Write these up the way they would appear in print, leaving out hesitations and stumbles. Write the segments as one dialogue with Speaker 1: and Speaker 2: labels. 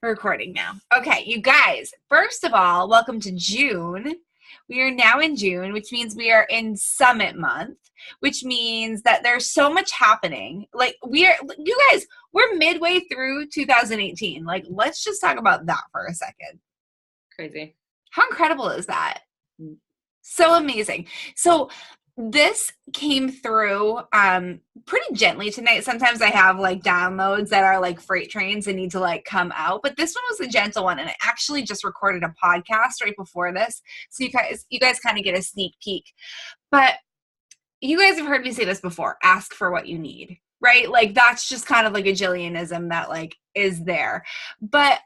Speaker 1: We're recording now. Okay, you guys, first of all, welcome to June. We are now in June, which means we are in Summit Month, which means that there's so much happening. You guys, we're midway through 2018. Let's just talk about that for a second.
Speaker 2: Crazy.
Speaker 1: How incredible is that? So amazing. So this came through pretty gently tonight. Sometimes I have downloads that are like freight trains and need to come out, but this one was a gentle one, and I actually just recorded a podcast right before this, so you guys kind of get a sneak peek. But you guys have heard me say this before: ask for what you need, right? That's just kind of like a Jillianism that is there. But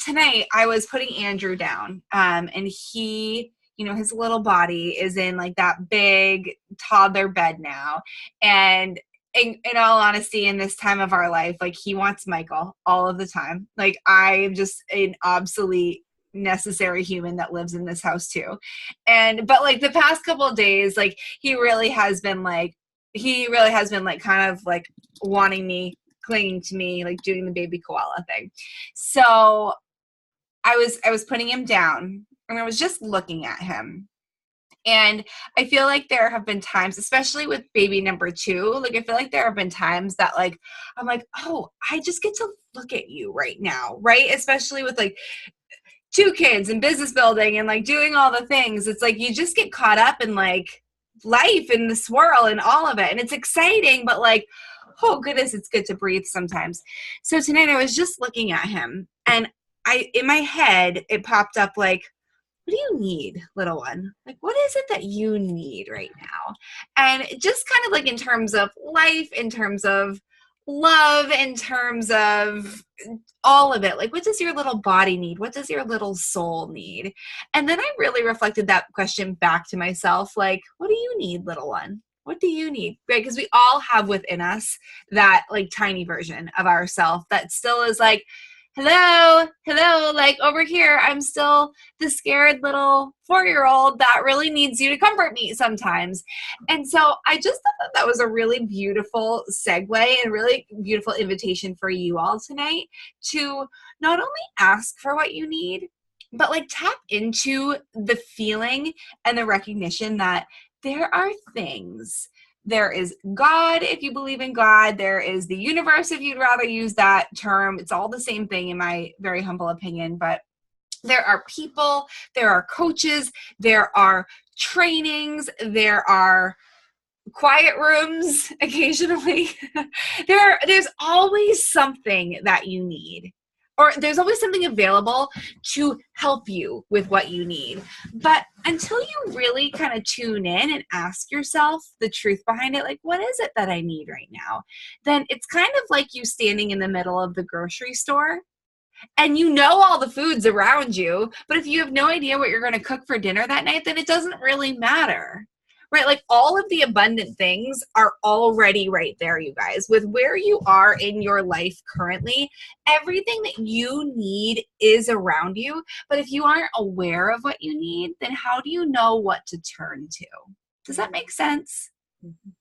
Speaker 1: tonight I was putting Andrew down, and he, his little body is in that big toddler bed now. And in all honesty, in this time of our life, he wants Michael all of the time. I am just an obsolete necessary human that lives in this house too. But the past couple of days, he really has been kind of wanting me, clinging to me, doing the baby koala thing. So I was putting him down, and I was just looking at him. And I feel like there have been times, especially with baby number 2, I feel like there have been times that I'm like, oh, I just get to look at you right now, right? Especially with 2 kids and business building and doing all the things. It's you just get caught up in life and the swirl and all of it. And it's exciting, but oh goodness, it's good to breathe sometimes. So tonight I was just looking at him, and in my head, it popped up what do you need, little one? What is it that you need right now? And just kind of in terms of life, in terms of love, in terms of all of it, what does your little body need? What does your little soul need? And then I really reflected that question back to myself, what do you need, little one? What do you need? Right? Because we all have within us that tiny version of ourself that still is hello, over here, I'm still the scared little 4-year-old that really needs you to comfort me sometimes. And so I just thought that was a really beautiful segue and really beautiful invitation for you all tonight to not only ask for what you need, but tap into the feeling and the recognition that there are things. There is God, if you believe in God. There is the universe, if you'd rather use that term. It's all the same thing in my very humble opinion. But there are people, there are coaches, there are trainings, there are quiet rooms occasionally. There's always something that you need. Or there's always something available to help you with what you need. But until you really kind of tune in and ask yourself the truth behind it, what is it that I need right now? Then it's kind of like you standing in the middle of the grocery store, and all the foods around you, but if you have no idea what you're going to cook for dinner that night, then it doesn't really matter. Right? All of the abundant things are already right there, you guys. With where you are in your life currently, everything that you need is around you. But if you aren't aware of what you need, then how do you know what to turn to? Does that make sense? Mm-hmm.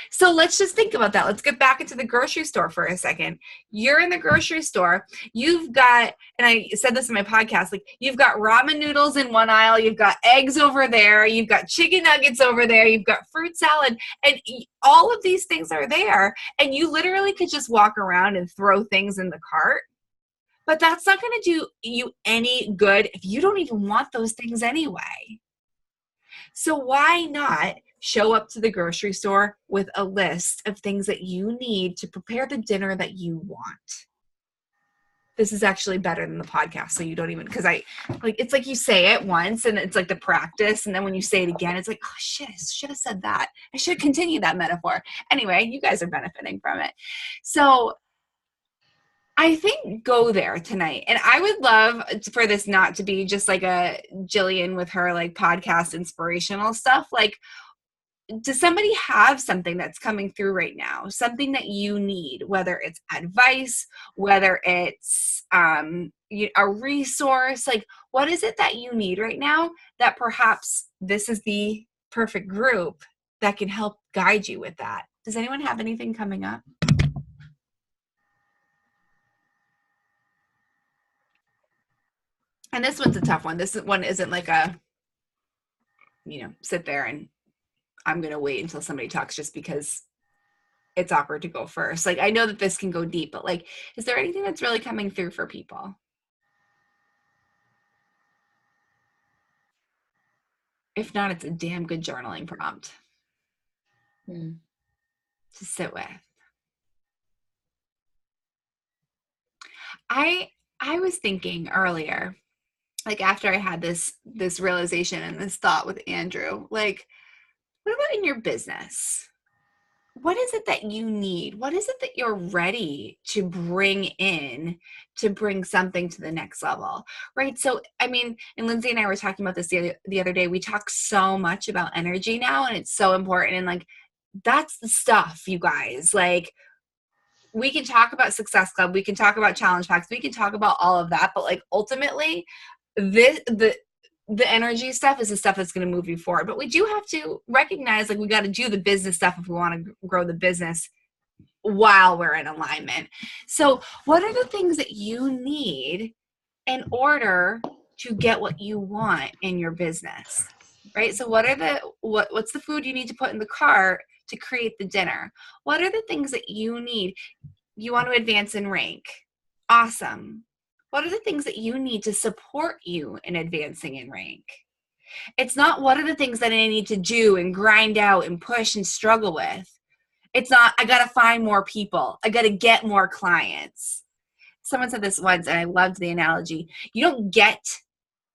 Speaker 1: So let's just think about that. Let's get back into the grocery store for a second. You're in the grocery store. You've got, and I said this in my podcast, you've got ramen noodles in one aisle. You've got eggs over there. You've got chicken nuggets over there. You've got fruit salad. And all of these things are there. And you literally could just walk around and throw things in the cart. But that's not going to do you any good if you don't even want those things anyway. So why not show up to the grocery store with a list of things that you need to prepare the dinner that you want? This is actually better than the podcast, so you don't even, because it's you say it once and it's the practice, and then when you say it again, it's oh shit, I should have said that. I should continue that metaphor. Anyway, you guys are benefiting from it. So I think go there tonight. And I would love for this not to be just a Jillian with her podcast inspirational stuff. Does somebody have something that's coming through right now? Something that you need, whether it's advice, whether it's a resource, what is it that you need right now that perhaps this is the perfect group that can help guide you with that? Does anyone have anything coming up? And this one's a tough one. This one isn't like a, sit there and I'm going to wait until somebody talks just because it's awkward to go first. Like, I know that this can go deep, but like, is there anything that's really coming through for people? If not, it's a damn good journaling prompt to sit with. I was thinking earlier, like after I had this realization and this thought with Andrew, like, what about in your business? What is it that you need? What is it that you're ready to bring in to bring something to the next level, right? So, I mean, and Lindsay and I were talking about this the other day. We talk so much about energy now, and it's so important. And like, that's the stuff, you guys. Like, we can talk about Success Club, we can talk about Challenge Packs, we can talk about all of that, but like ultimately, the energy stuff is the stuff that's going to move you forward. But we do have to recognize, like, we got to do the business stuff if we want to grow the business while we're in alignment. So what are the things that you need in order to get what you want in your business, right? So what's the food you need to put in the cart to create the dinner? What are the things that you need? You want to advance in rank. Awesome. What are the things that you need to support you in advancing in rank? It's not what are the things that I need to do and grind out and push and struggle with. It's not, I got to find more people. I got to get more clients. Someone said this once, and I loved the analogy. You don't get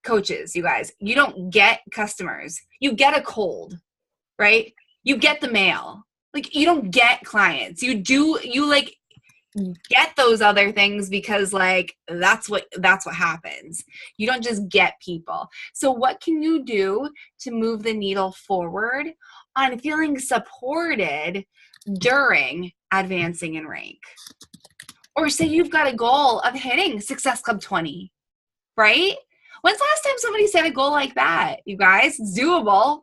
Speaker 1: coaches, you guys. You don't get customers. You get a cold, right? You get the mail. Like, you don't get clients. You like get those other things because like that's what happens. You don't just get people. So what can you do to move the needle forward on feeling supported during advancing in rank? Or say you've got a goal of hitting Success Club 20, right? When's the last time somebody set a goal like that, you guys? It's doable.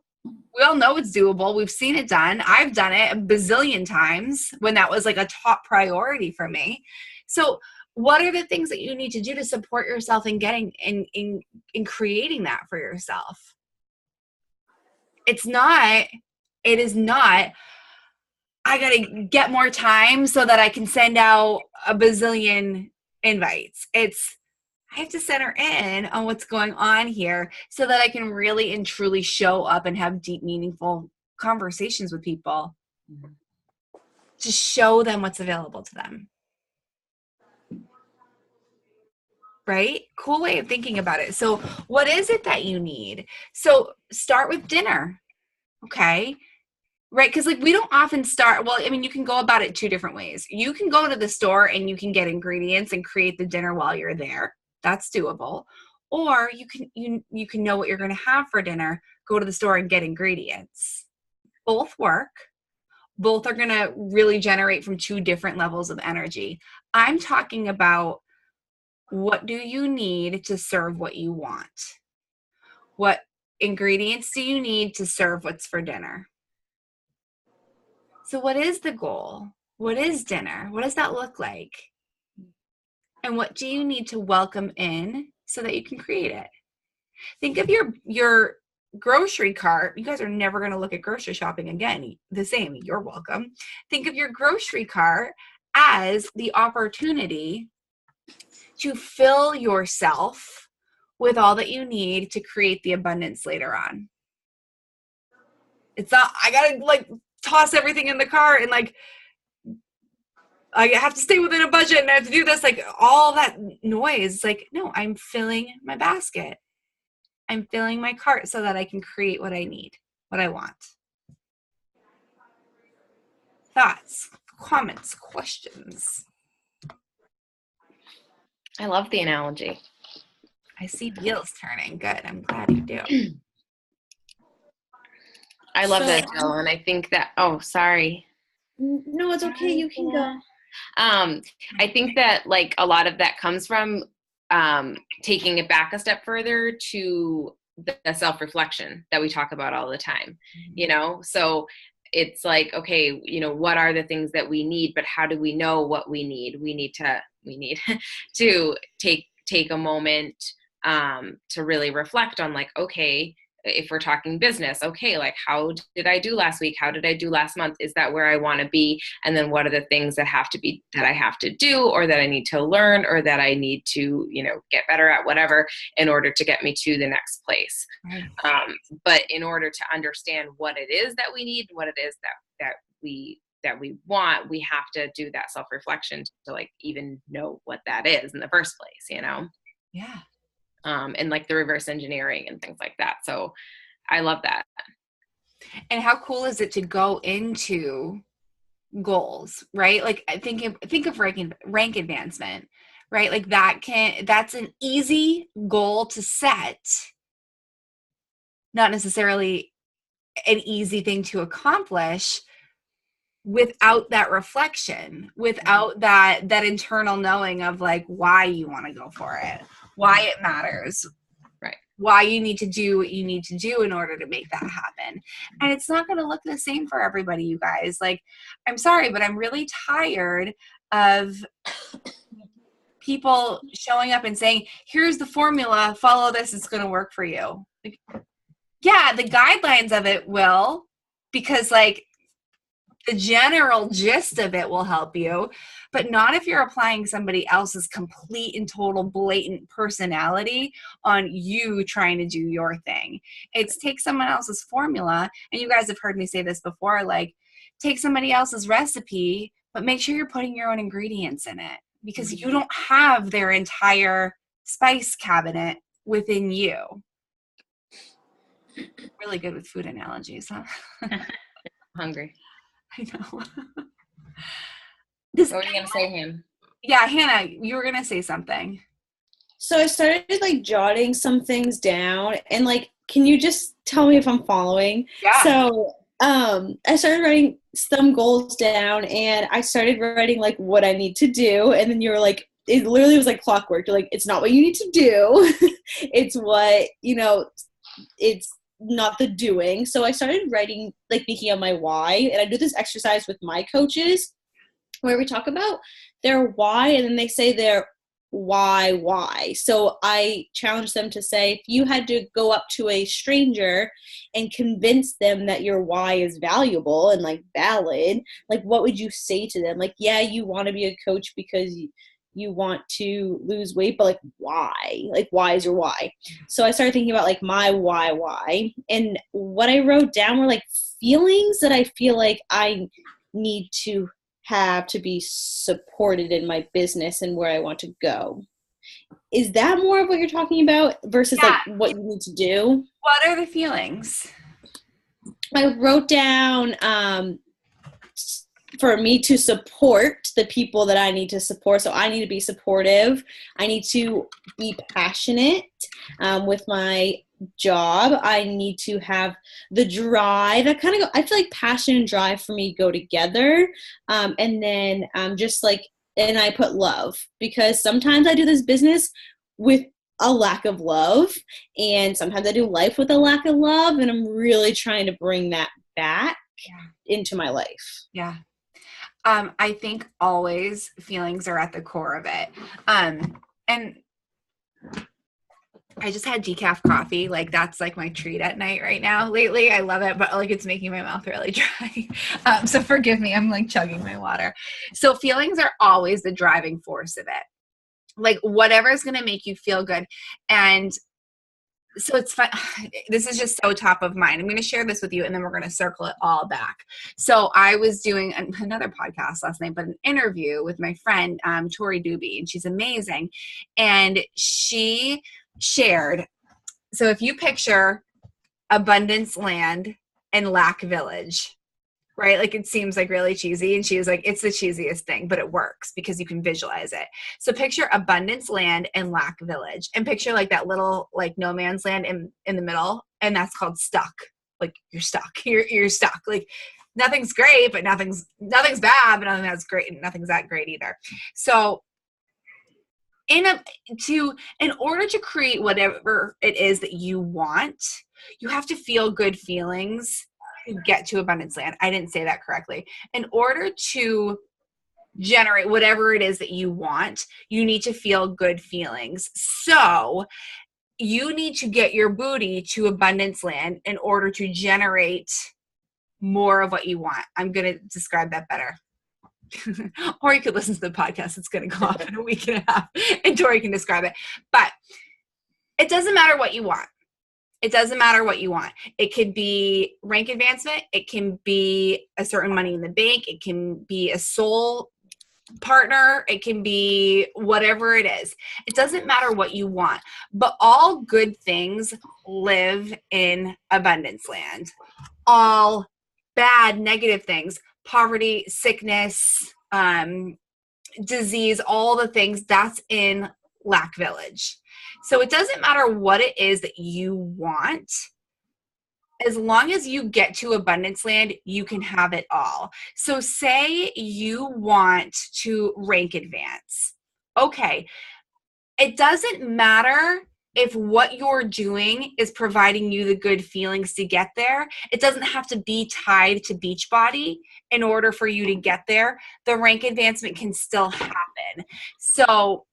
Speaker 1: We all know it's doable. We've seen it done. I've done it a bazillion times when that was like a top priority for me. So what are the things that you need to do to support yourself in getting in creating that for yourself? It is not, I got to get more time so that I can send out a bazillion invites. It's, I have to center in on what's going on here so that I can really and truly show up and have deep, meaningful conversations with people to show them what's available to them. Right? Cool way of thinking about it. So what is it that you need? So start with dinner. Okay. Right? Because like we don't often start, well, I mean, you can go about it two different ways. You can go to the store and you can get ingredients and create the dinner while you're there. That's doable. Or you can know what you're going to have for dinner, go to the store and get ingredients. Both work. Both are going to really generate from two different levels of energy. I'm talking about, what do you need to serve what you want? What ingredients do you need to serve what's for dinner? So what is the goal? What is dinner? What does that look like? And what do you need to welcome in so that you can create it? Think of your grocery cart. You guys are never going to look at grocery shopping again the same. You're welcome. Think of your grocery cart as the opportunity to fill yourself with all that you need to create the abundance later on. It's not, I got to like toss everything in the cart and like, I have to stay within a budget and I have to do this, like all that noise. Like, no, I'm filling my basket. I'm filling my cart so that I can create what I need, what I want. Thoughts, comments, questions?
Speaker 2: I love the analogy.
Speaker 1: I see wheels turning. Good. I'm glad you do.
Speaker 2: I love that, Jill. And I think that, oh, sorry.
Speaker 3: No, it's okay. You can go.
Speaker 2: I think that like a lot of that comes from taking it back a step further to the self-reflection that we talk about all the time, you know? So it's like, okay, you know, what are the things that we need, but how do we know what we need? We need to take a moment to really reflect on like, okay, if we're talking business, okay, like how did I do last week? How did I do last month? Is that where I want to be? And then what are the things that I have to do, or that I need to learn, or that I need to, get better at, whatever, in order to get me to the next place.
Speaker 1: Right.
Speaker 2: But in order to understand what it is that we need, what it is that we want, we have to do that self-reflection to like even know what that is in the first place,
Speaker 1: Yeah.
Speaker 2: And like the reverse engineering and things like that. So I love that. And
Speaker 1: how cool is it to go into goals, right? Like think of rank advancement, right? Like that's an easy goal to set, not necessarily an easy thing to accomplish without that reflection, without that internal knowing of like why you want to go for it, why it matters,
Speaker 2: right?
Speaker 1: Why you need to do what you need to do in order to make that happen. And it's not going to look the same for everybody, you guys. Like, I'm sorry, but I'm really tired of people showing up and saying, here's the formula, follow this, it's going to work for you. Like, yeah, the guidelines of it will, because like the general gist of it will help you, but not if you're applying somebody else's complete and total blatant personality on you trying to do your thing. It's take someone else's formula, and you guys have heard me say this before, like take somebody else's recipe, but make sure you're putting your own ingredients in it, because you don't have their entire spice cabinet within you. Really good with food analogies, huh?
Speaker 2: Hungry.
Speaker 1: I know.
Speaker 2: What were you going to say, Hannah?
Speaker 1: Yeah, Hannah, you were going to say something.
Speaker 3: So I started like jotting some things down, and like, can you just tell me if I'm following?
Speaker 1: Yeah.
Speaker 3: So I started writing some goals down, and I started writing like what I need to do, and then you were like, it literally was like clockwork. You're like, it's not what you need to do. It's what, it's not the doing. So I started writing, like thinking of my why, and I do this exercise with my coaches where we talk about their why, and then they say their why. So I challenge them to say, if you had to go up to a stranger and convince them that your why is valuable and like valid, like what would you say to them? Like, yeah, you want to be a coach because you want to lose weight, but like why? Like why is your why? So I started thinking about like my why. And what I wrote down were like feelings that I feel like I need to have to be supported in my business and where I want to go. Is that more of what you're talking about versus like what you need to do?
Speaker 1: What are the feelings?
Speaker 3: I wrote down for me to support the people that I need to support. So I need to be supportive. I need to be passionate with my job. I need to have the drive. I feel like passion and drive for me go together. And then just like, and I put love, because sometimes I do this business with a lack of love, and sometimes I do life with a lack of love, and I'm really trying to bring that back into my life.
Speaker 1: Yeah. I think always feelings are at the core of it. And I just had decaf coffee. Like that's like my treat at night right now. Lately, I love it, but like it's making my mouth really dry. So forgive me. I'm like chugging my water. So feelings are always the driving force of it. Like whatever is going to make you feel good. And so it's fun. This is just so top of mind. I'm going to share this with you, and then we're going to circle it all back. So I was doing another podcast last night, but an interview with my friend, Tori Doobie, and she's amazing. And she shared, so if you picture Abundance Land and Lack Village, right? Like it seems like really cheesy. And she was like, it's the cheesiest thing, but it works because you can visualize it. So picture Abundance Land and Lack Village, and picture like that little like no man's land in the middle. And that's called stuck. Like you're stuck, you're stuck. Like nothing's great, but nothing's bad, but nothing that's great. And nothing's that great either. So in order to create whatever it is that you want, you have to feel good feelings to get to Abundance Land. I didn't say that correctly. In order to generate whatever it is that you want, you need to feel good feelings. So you need to get your booty to abundance land in order to generate more of what you want. I'm going to describe that better. Or you could listen to the podcast. It's going to go off in a week and a half and Tori can describe it. But it doesn't matter what you want. It doesn't matter what you want. It could be rank advancement. It can be a certain money in the bank. It can be a soul partner. It can be whatever it is. It doesn't matter what you want. But all good things live in abundance land. All bad, negative things, poverty, sickness, disease, all the things, that's in lack village. So it doesn't matter what it is that you want. As long as you get to abundance land, you can have it all. So say you want to rank advance. Okay. It doesn't matter if what you're doing is providing you the good feelings to get there. It doesn't have to be tied to Beachbody in order for you to get there. The rank advancement can still happen. So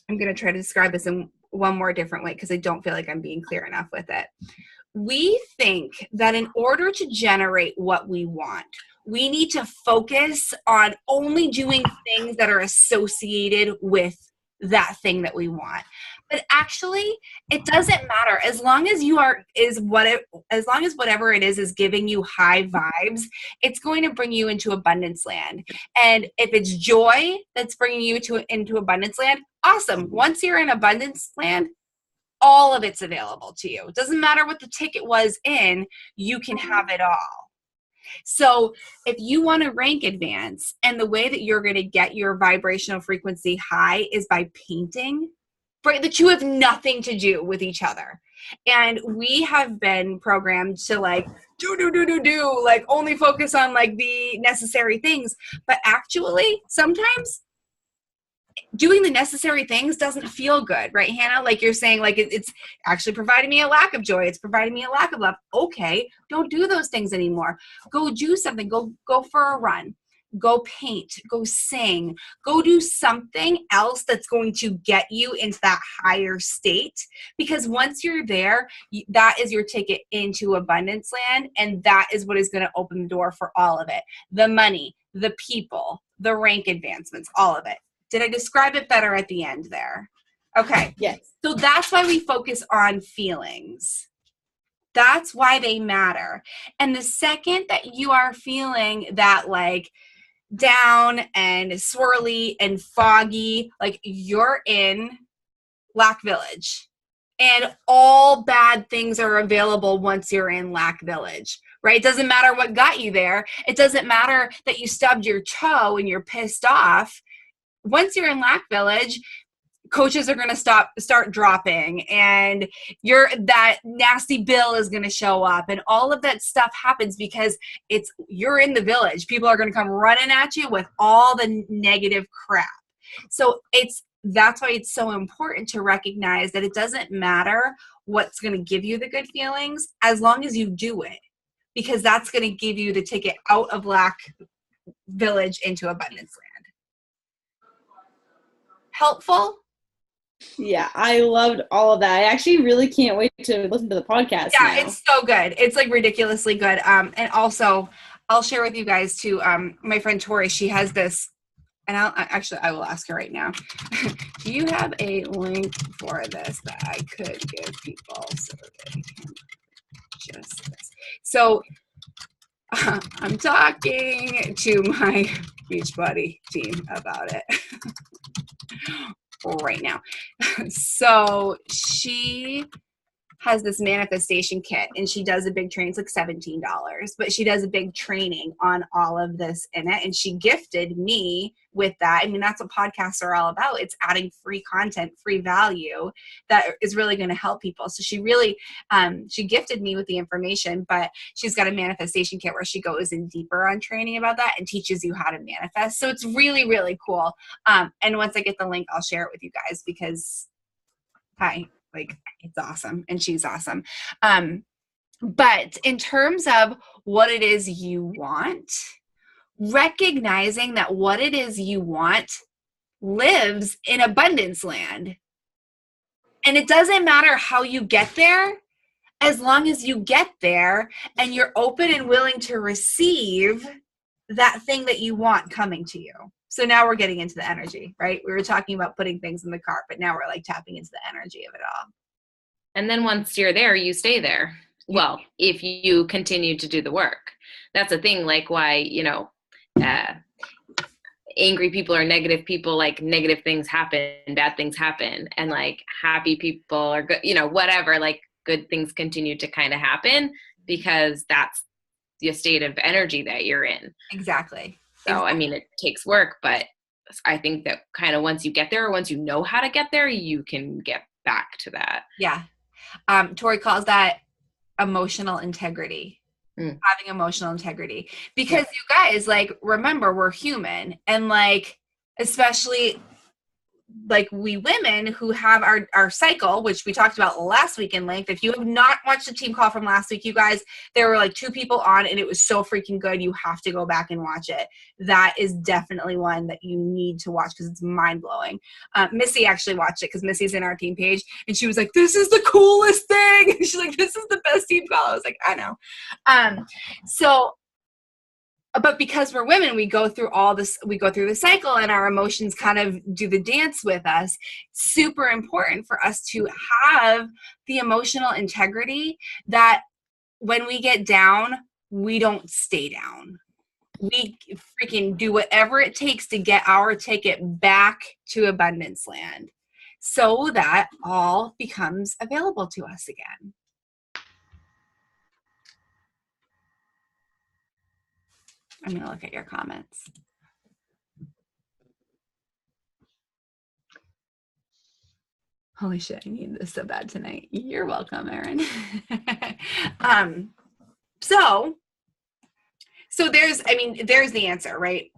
Speaker 1: I'm going to try to describe this in one more different way because I don't feel like I'm being clear enough with it. We think that in order to generate what we want, we need to focus on only doing things that are associated with that thing that we want. But actually, it doesn't matter. As long as as long as whatever it is giving you high vibes, it's going to bring you into abundance land. And if it's joy that's bringing you into abundance land, awesome. Once you're in abundance land, all of it's available to you. It doesn't matter what the ticket was in, you can have it all. So if you want to rank advance, and the way that you're going to get your vibrational frequency high is by painting, right? The two have nothing to do with each other. And we have been programmed to like do, like only focus on like the necessary things. But actually, sometimes doing the necessary things doesn't feel good, right, Hannah? Like you're saying, like it's actually providing me a lack of joy. It's providing me a lack of love. Okay, don't do those things anymore. Go do something. Go for a run. Go paint. Go sing. Go do something else that's going to get you into that higher state. Because once you're there, that is your ticket into abundance land, and that is what is going to open the door for all of it. The money, the people, the rank advancements, all of it. Did I describe it better at the end there? Okay.
Speaker 3: Yes.
Speaker 1: So that's why we focus on feelings. That's why they matter. And the second that you are feeling that like down and swirly and foggy, like you're in lack village. And all bad things are available once you're in lack village. Right? It doesn't matter what got you there. It doesn't matter that you stubbed your toe and you're pissed off. Once you're in lack village, coaches are going to start dropping, and that nasty bill is going to show up, and all of that stuff happens because you're in the village. People are going to come running at you with all the negative crap. So that's why it's so important to recognize that it doesn't matter what's going to give you the good feelings as long as you do it, because that's going to give you the ticket out of lack village into abundance land. Helpful?
Speaker 3: Yeah, I loved all of that. I actually really can't wait to listen to the podcast.
Speaker 1: Yeah,
Speaker 3: now.
Speaker 1: It's so good. It's like ridiculously good. And also, I'll share with you guys too. My friend Tori, she has this, and I will ask her right now. Do you have a link for this that I could give people so they can just this? So I'm talking to my Beachbody team about it. Right now. So she has this manifestation kit, and she does a big training. It's like $17, but she does a big training on all of this in it. And she gifted me with that. I mean, that's what podcasts are all about. It's adding free content, free value that is really going to help people. So she really, she gifted me with the information, but she's got a manifestation kit where she goes in deeper on training about that and teaches you how to manifest. So it's really, really cool. And once I get the link, I'll share it with you guys because it's awesome, and she's awesome. But in terms of what it is you want, recognizing that what it is you want lives in abundance land. And it doesn't matter how you get there, as long as you get there and you're open and willing to receive that thing that you want coming to you. So now we're getting into the energy, right? We were talking about putting things in the cart, but now we're like tapping into the energy of it all.
Speaker 2: And then once you're there, you stay there. Well, if you continue to do the work. That's a thing, like why, you know, angry people or negative people, like negative things happen, bad things happen, and like happy people are good, you know, whatever, like good things continue to kind of happen because that's the state of energy that you're in.
Speaker 1: Exactly.
Speaker 2: So, I mean, it takes work, but I think that kind of once you get there, or once you know how to get there, you can get back to that.
Speaker 1: Yeah. Tori calls that emotional integrity. Having emotional integrity, because you guys, like, remember, we're human, and like, especially like we women who have our cycle, which we talked about last week in length. If you have not watched the team call from last week, you guys, there were like 2 people on and it was so freaking good. You have to go back and watch it. That is definitely one that you need to watch because it's mind blowing. Missy actually watched it because Missy's in our team page and she was like, this is the coolest thing. She's like, this is the best team call. I was like, I know. But because we're women, we go through all this, we go through the cycle and our emotions kind of do the dance with us. Super important for us to have the emotional integrity that when we get down, we don't stay down. We freaking do whatever it takes to get our ticket back to abundance land so that all becomes available to us again. I'm going to look at your comments. Holy shit, I need this so bad tonight. You're welcome, Erin. So there's the answer, right?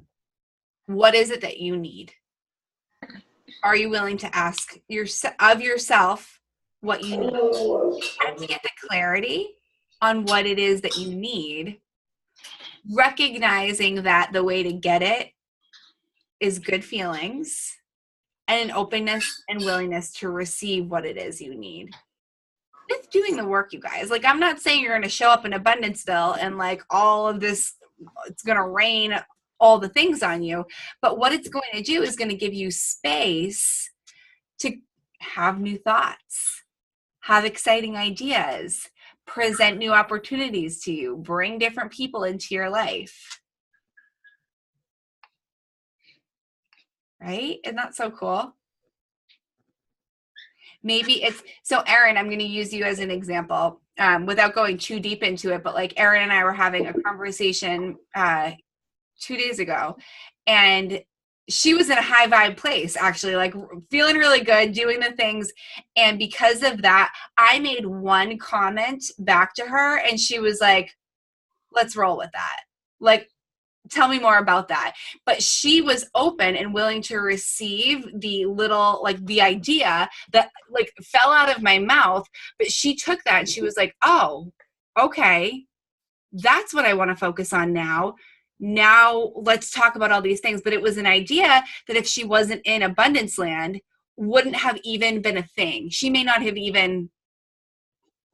Speaker 1: What is it that you need? Are you willing to ask of yourself what you need? And to get the clarity on what it is that you need, recognizing that the way to get it is good feelings and an openness and willingness to receive what it is you need. With doing the work, you guys. Like, I'm not saying you're going to show up in Abundanceville and like all of this, it's going to rain all the things on you. But what it's going to do is going to give you space to have new thoughts, have exciting ideas, present new opportunities to you, bring different people into your life. Right? Isn't that so cool? Maybe it's, so Erin, I'm going to use you as an example without going too deep into it, but like Erin and I were having a conversation 2 days ago, and she was in a high vibe place, actually, like feeling really good, doing the things. And because of that, I made one comment back to her and she was like, let's roll with that. Like, tell me more about that. But she was open and willing to receive the little, like the idea that like fell out of my mouth. But she took that and she was like, oh, okay, that's what I want to focus on now. Now let's talk about all these things. But it was an idea that if she wasn't in abundance land, wouldn't have even been a thing. She may not have even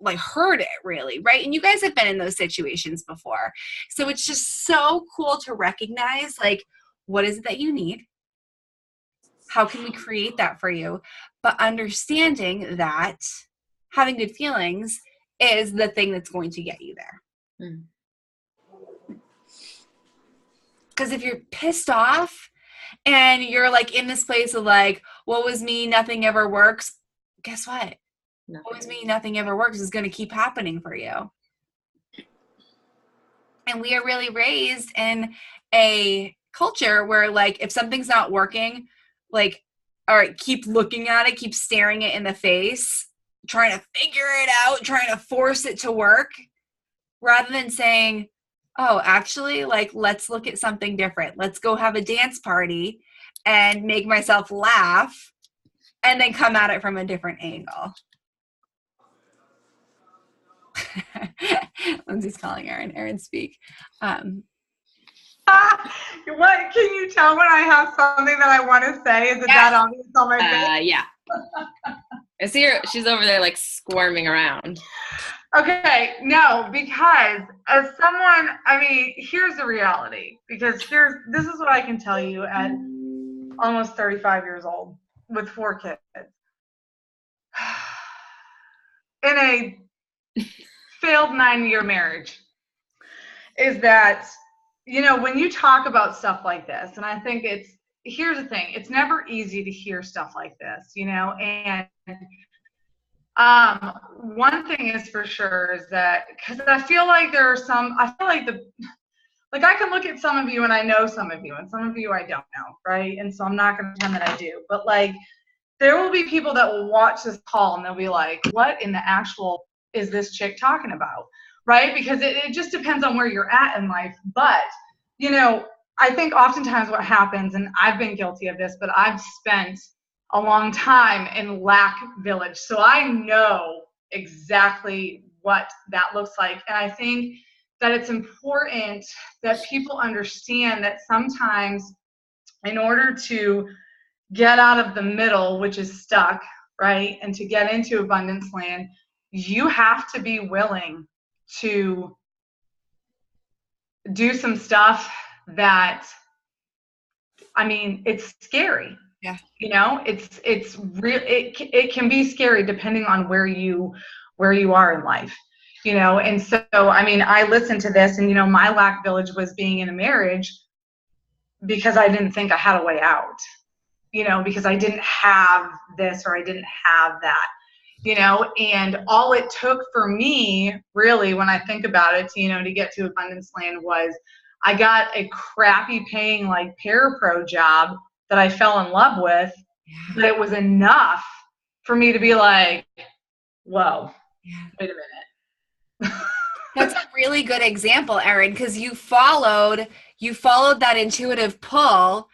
Speaker 1: like heard it really, right? And you guys have been in those situations before. So it's just so cool to recognize, like, what is it that you need? How can we create that for you? But understanding that having good feelings is the thing that's going to get you there. Because if you're pissed off and you're like in this place of like, what was me, nothing ever works, guess what? What was me, nothing ever works is going to keep happening for you. And we are really raised in a culture where like, if something's not working, like, all right, keep looking at it, keep staring it in the face, trying to figure it out, trying to force it to work, rather than saying, oh, actually, like, let's look at something different. Let's go have a dance party and make myself laugh and then come at it from a different angle. Lindsay's calling Erin. Erin, speak.
Speaker 4: What can you tell when I have something that I want to say? Is it that obvious on my face?
Speaker 2: Yeah. I see her. She's over there like squirming around.
Speaker 4: Okay, no, because as someone, I mean, here's the reality. Because this is what I can tell you at almost 35 years old with 4 kids. In a failed 9-year marriage, is that, you know, when you talk about stuff like this, and I think here's the thing, it's never easy to hear stuff like this, you know, and one thing is for sure is that, because I feel like I can look at some of you and I know some of you, and some of you I don't know, right? And so I'm not going to pretend that I do, but like, there will be people that will watch this call and they'll be like, what in the actual is this chick talking about, right? Because it just depends on where you're at in life. But, you know, I think oftentimes what happens, and I've been guilty of this, but I've spent a long time in lack village. So I know exactly what that looks like. And I think that it's important that people understand that sometimes in order to get out of the middle, which is stuck, right, and to get into abundance land, you have to be willing to do some stuff that, I mean, it's scary.
Speaker 1: Yeah.
Speaker 4: You know, it's real. It can be scary depending on where you are in life, you know. And so, I mean, I listened to this, and, you know, my lack village was being in a marriage because I didn't think I had a way out, you know, because I didn't have this or I didn't have that, you know. And all it took for me, really, when I think about it, you know, to get to abundance land was I got a crappy paying like parapro job that I fell in love with, but it was enough for me to be like, whoa, wait a minute.
Speaker 1: That's a really good example, Erin, because you followed that intuitive pull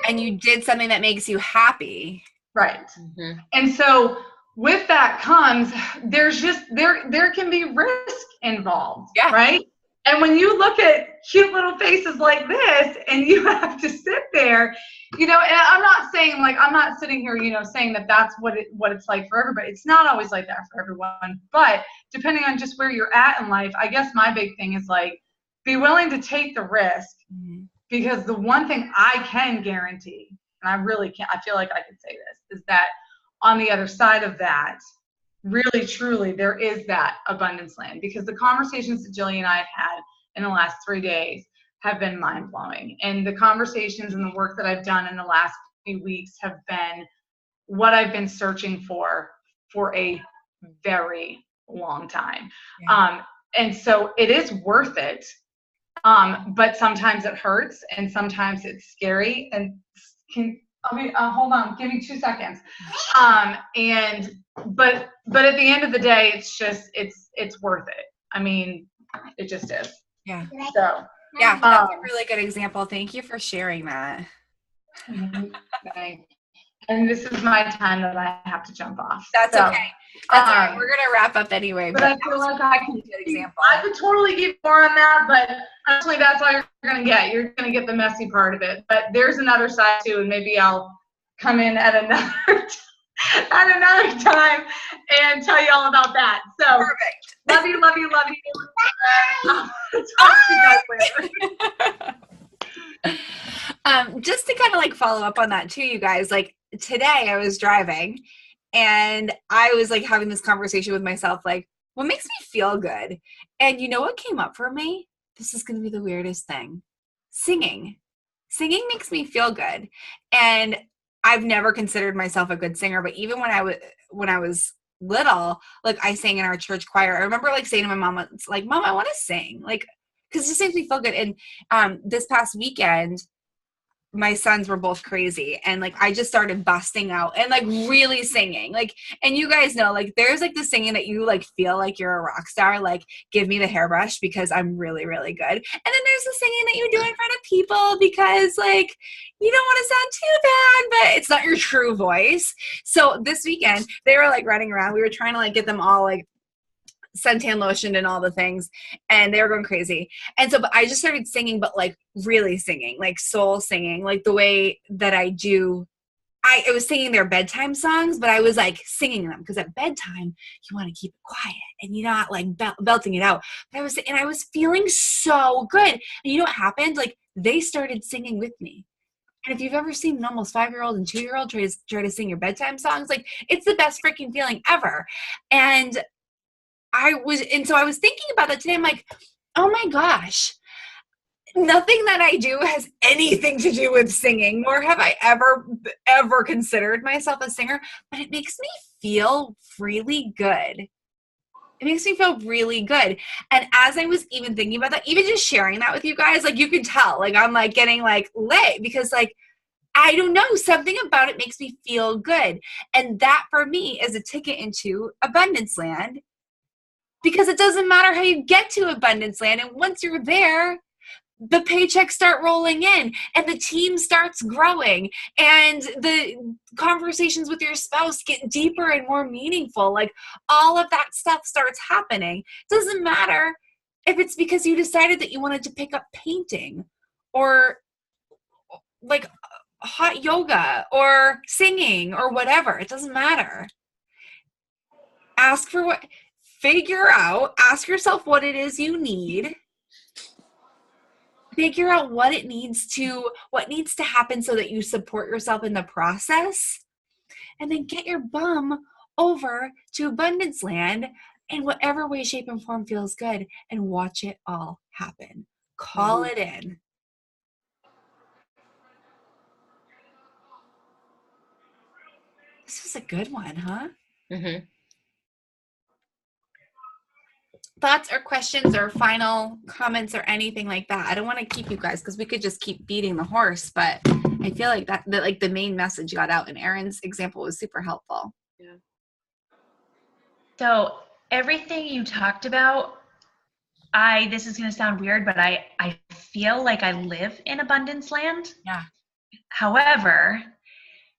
Speaker 1: and you did something that makes you happy.
Speaker 4: Right. Mm-hmm. And so with that comes, there's just, there can be risk involved, right? And when you look at cute little faces like this and you have to sit there, you know, and I'm not saying like, I'm not sitting here, you know, saying that that's what it's like for everybody. It's not always like that for everyone, but depending on just where you're at in life, I guess my big thing is like, be willing to take the risk, because the one thing I can guarantee, and I really can't, I feel like I can say this, is that on the other side of that, really, truly, there is that abundance land, because the conversations that Jillian and I have had in the last 3 days have been mind-blowing. And the conversations and the work that I've done in the last few weeks have been what I've been searching for a very long time. And so it is worth it. But sometimes it hurts and sometimes it's scary. And hold on, give me 2 seconds. But at the end of the day, it's just, it's worth it. I mean, it just is.
Speaker 1: Yeah.
Speaker 4: So.
Speaker 1: Yeah, that's a really good example. Thank you for sharing that.
Speaker 4: And this is my time that I have to jump off.
Speaker 1: That's okay. That's all right. We're going to wrap up anyway.
Speaker 4: But I feel like I could totally give more on that, but actually that's all you're going to get. You're going to get the messy part of it. But there's another side too, and maybe I'll come in at another time and tell you all about that. So
Speaker 1: perfect.
Speaker 4: Love you. Talk to you guys later.
Speaker 1: Just to kind of like follow up on that too, you guys, like today I was driving and I was like having this conversation with myself, like, what makes me feel good? And you know what came up for me? This is going to be the weirdest thing. Singing makes me feel good. And I've never considered myself a good singer, but even when I was little, like I sang in our church choir. I remember like saying to my mom, it's like, Mom, I want to sing, like, because it just makes me feel good. And this past weekend, my sons were both crazy, and like I just started busting out and like really singing, like, and you guys know, like there's like the singing that you like feel like you're a rock star, like give me the hairbrush because I'm really, really good. And then there's the singing that you do in front of people because like you don't want to sound too bad, but it's not your true voice. So this weekend they were like running around. We were trying to like get them all like suntan lotion and all the things, and they were going crazy. And so, but I just started singing, but like really singing, like soul singing, like the way that I do I was singing their bedtime songs, but I was like singing them because at bedtime you want to keep it quiet and you're not like belting it out. But I was feeling so good. And you know what happened? Like they started singing with me. And if you've ever seen an almost 5-year-old and 2-year-old try to sing your bedtime songs, like it's the best freaking feeling ever. And so I was thinking about that today. I'm like, oh my gosh, nothing that I do has anything to do with singing, nor have I ever considered myself a singer, but it makes me feel really good. It makes me feel really good. And as I was even thinking about that, even just sharing that with you guys, like you can tell, like I'm like getting like lit because like, I don't know, something about it makes me feel good. And that for me is a ticket into abundance land, because it doesn't matter how you get to abundance land. And once you're there, the paychecks start rolling in and the team starts growing and the conversations with your spouse get deeper and more meaningful. Like all of that stuff starts happening. It doesn't matter if it's because you decided that you wanted to pick up painting or like hot yoga or singing or whatever. It doesn't matter. Ask yourself what it is you need. Figure out what needs to happen so that you support yourself in the process, and then get your bum over to abundance land in whatever way, shape, and form feels good, and watch it all happen. Call it in. This was a good one, huh?
Speaker 2: Mm-hmm.
Speaker 1: Thoughts or questions or final comments or anything like that? I don't want to keep you guys because we could just keep beating the horse, but I feel like that like the main message got out, and Erin's example was super helpful.
Speaker 5: Yeah. So everything you talked about, this is going to sound weird, but I feel like I live in abundance land.
Speaker 1: Yeah.
Speaker 5: However,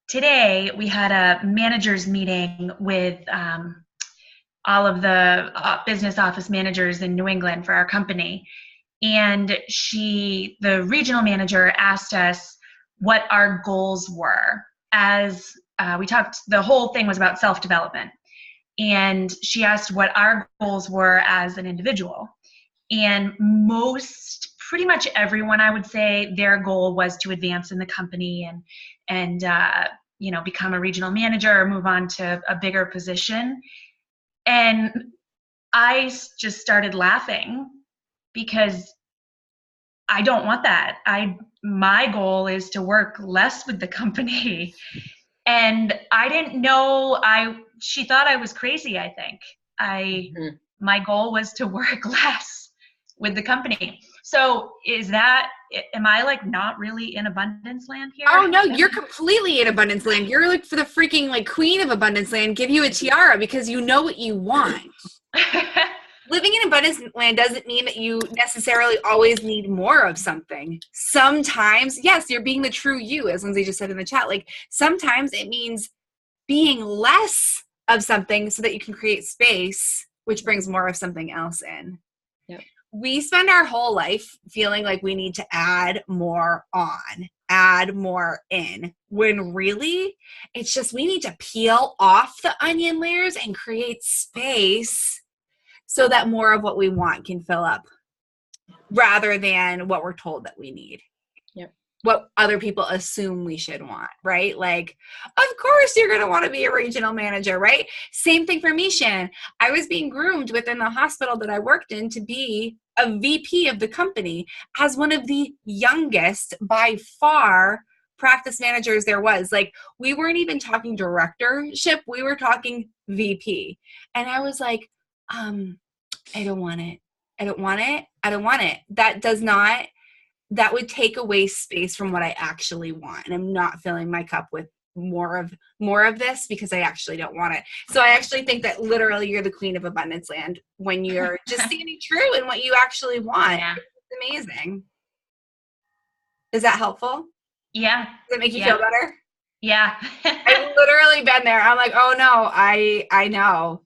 Speaker 5: today we had a managers meeting with all of the business office managers in New England for our company. And the regional manager asked us what our goals were. As we talked, the whole thing was about self-development. And she asked what our goals were as an individual. And pretty much everyone, I would say, their goal was to advance in the company and become a regional manager or move on to a bigger position. And I just started laughing because I don't want that. My goal is to work less with the company. And I didn't know, she thought I was crazy, I think. My goal was to work less with the company. So am I like not really in abundance land here?
Speaker 1: Oh no, you're completely in abundance land. You're like for the freaking like queen of abundance land. Give you a tiara because you know what you want. Living in abundance land doesn't mean that you necessarily always need more of something. Sometimes, yes, you're being the true you, as Lindsay just said in the chat. Like sometimes it means being less of something so that you can create space, which brings more of something else in.
Speaker 2: Yep.
Speaker 1: We spend our whole life feeling like we need to add more on, add more in, when really it's just we need to peel off the onion layers and create space so that more of what we want can fill up rather than what we're told that we need.
Speaker 2: Yep.
Speaker 1: What other people assume we should want, right? Like, of course you're going to want to be a regional manager, right? Same thing for me, Shannon. I was being groomed within the hospital that I worked in to be a VP of the company as one of the youngest by far practice managers there was. Like, we weren't even talking directorship. We were talking VP. And I was like, I don't want it. I don't want it. I don't want it. That would take away space from what I actually want. And I'm not filling my cup with more of this because I actually don't want it. So I actually think that literally you're the queen of abundance land when you're just standing true in what you actually want.
Speaker 5: Yeah.
Speaker 1: It's amazing. Is that helpful?
Speaker 5: Yeah.
Speaker 1: Does it make you feel better?
Speaker 5: Yeah.
Speaker 1: I've literally been there. I'm like, oh no, I know.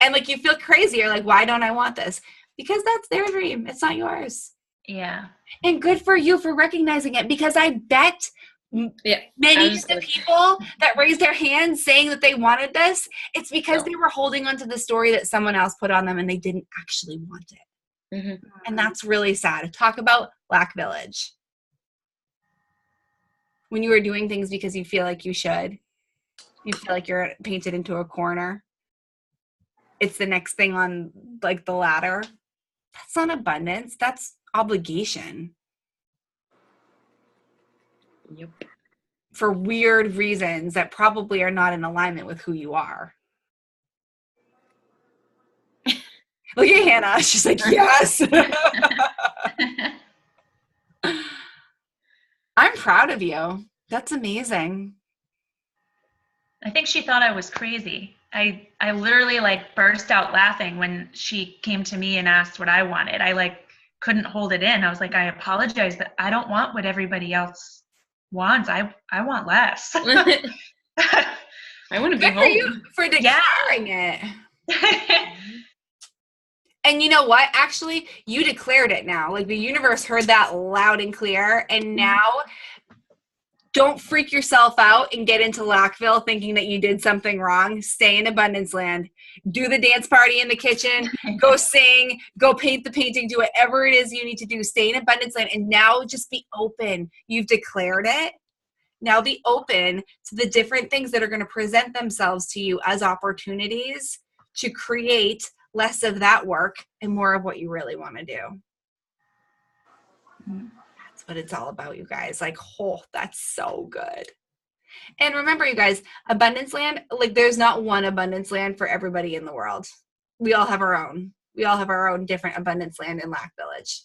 Speaker 1: And like you feel crazy. You're like, why don't I want this? Because that's their dream. It's not yours.
Speaker 5: Yeah.
Speaker 1: And good for you for recognizing it, because I bet
Speaker 2: Yeah.
Speaker 1: Many of the people that raised their hands saying that they wanted this, it's because they were holding onto the story that someone else put on them and they didn't actually want it.
Speaker 2: Mm-hmm.
Speaker 1: And that's really sad. Talk about lack village. When you are doing things because you feel like you should, you feel like you're painted into a corner. It's the next thing on like the ladder. That's not abundance. That's obligation.
Speaker 2: Yep.
Speaker 1: For weird reasons that probably are not in alignment with who you are. Look at Hannah. She's like, yes. I'm proud of you. That's amazing.
Speaker 5: I think she thought I was crazy. I literally like burst out laughing when she came to me and asked what I wanted. I like couldn't hold it in. I was like, I apologize, but I don't want what everybody else wants. I want less.
Speaker 2: I want to be
Speaker 1: Good
Speaker 2: home.
Speaker 1: for you for declaring it. And you know what? Actually, you declared it now. Like the universe heard that loud and clear. And now don't freak yourself out and get into Lackville thinking that you did something wrong. Stay in abundance land. Do the dance party in the kitchen. Go sing. Go paint the painting. Do whatever it is you need to do. Stay in abundance land. And now just be open. You've declared it. Now be open to the different things that are going to present themselves to you as opportunities to create less of that work and more of what you really want to do. That's what it's all about, you guys. Like, oh, that's so good. And remember, you guys, abundance land, like there's not one abundance land for everybody in the world. We all have our own. We all have our own different abundance land in Lack Village.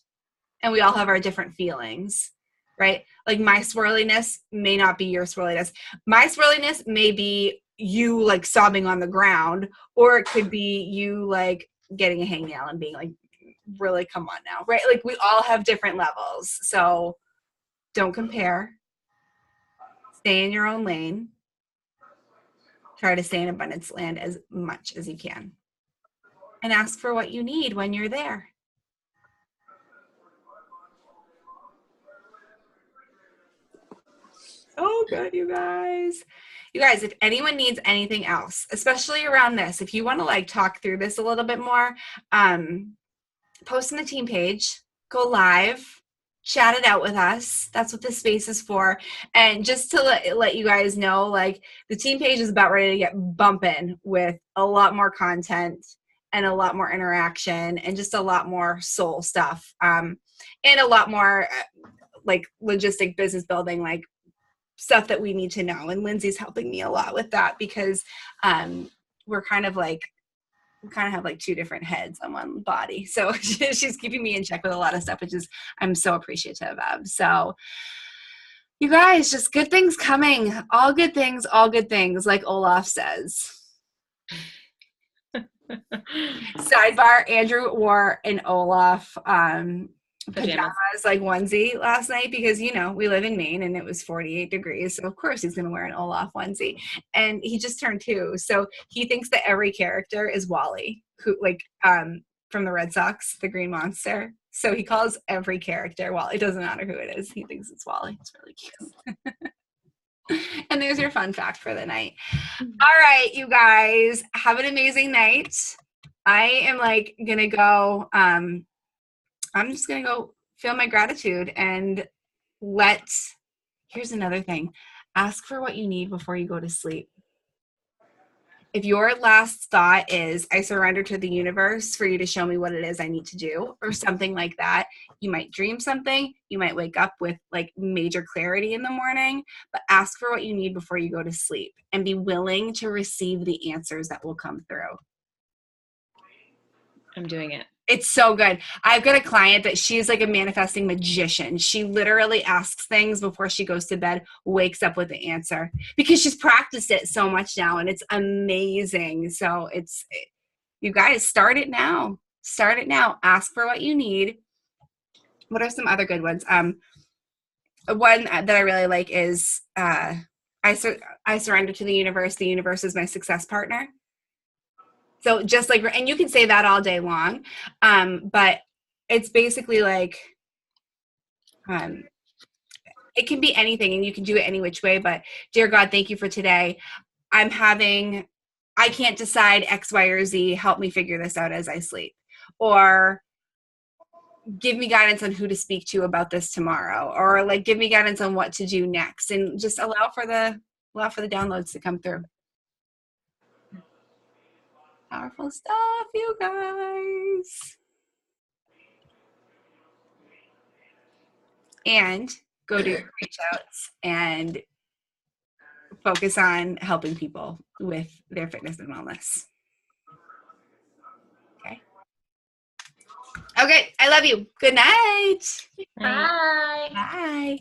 Speaker 1: And we all have our different feelings, right? Like my swirliness may not be your swirliness. My swirliness may be you like sobbing on the ground, or it could be you like getting a hangnail and being like, really, come on now, right? Like we all have different levels. So don't compare. Stay in your own lane. Try to stay in abundance land as much as you can. And ask for what you need when you're there. So good, you guys. You guys, if anyone needs anything else, especially around this, if you want to like talk through this a little bit more, post on the team page, go live, chat it out with us. That's what this space is for. And just to let you guys know, like the team page is about ready to get bumping with a lot more content and a lot more interaction and just a lot more soul stuff, and a lot more like logistic business building, like stuff that we need to know. And Lindsay's helping me a lot with that because we kind of have like two different heads on one body. So she's keeping me in check with a lot of stuff, which is I'm so appreciative of. So you guys, just good things coming. All good things, like Olaf says. Sidebar, Andrew wore an Olaf pajamas like onesie last night because we live in Maine and it was 48 degrees, so of course he's going to wear an Olaf onesie. And he just turned 2, so he thinks that every character is Wally, who from the Red Sox, the Green Monster. So he calls every character Wally. It doesn't matter who it is, he thinks it's Wally. It's really cute. And there's your fun fact for the night. All right, you guys, have an amazing night. I am gonna go I'm just going to go feel my gratitude and here's another thing. Ask for what you need before you go to sleep. If your last thought is, I surrender to the universe for you to show me what it is I need to do, or something like that, you might dream something, you might wake up with major clarity in the morning, but ask for what you need before you go to sleep and be willing to receive the answers that will come through.
Speaker 2: I'm doing it.
Speaker 1: It's so good. I've got a client that she's like a manifesting magician. She literally asks things before she goes to bed, wakes up with the answer because she's practiced it so much now, and it's amazing. So you guys, start it now. Start it now. Ask for what you need. What are some other good ones? One that I really like is I surrender to the universe. The universe is my success partner. So just and you can say that all day long, but it's basically it can be anything, and you can do it any which way. But dear God, thank you for today. I can't decide X, Y, or Z. Help me figure this out as I sleep. Or give me guidance on who to speak to about this tomorrow. Or like give me guidance on what to do next. And just allow for the downloads to come through. Powerful stuff, you guys. And go do your reach outs and focus on helping people with their fitness and wellness. Okay, I love you. Good night.
Speaker 5: Bye.
Speaker 1: Bye.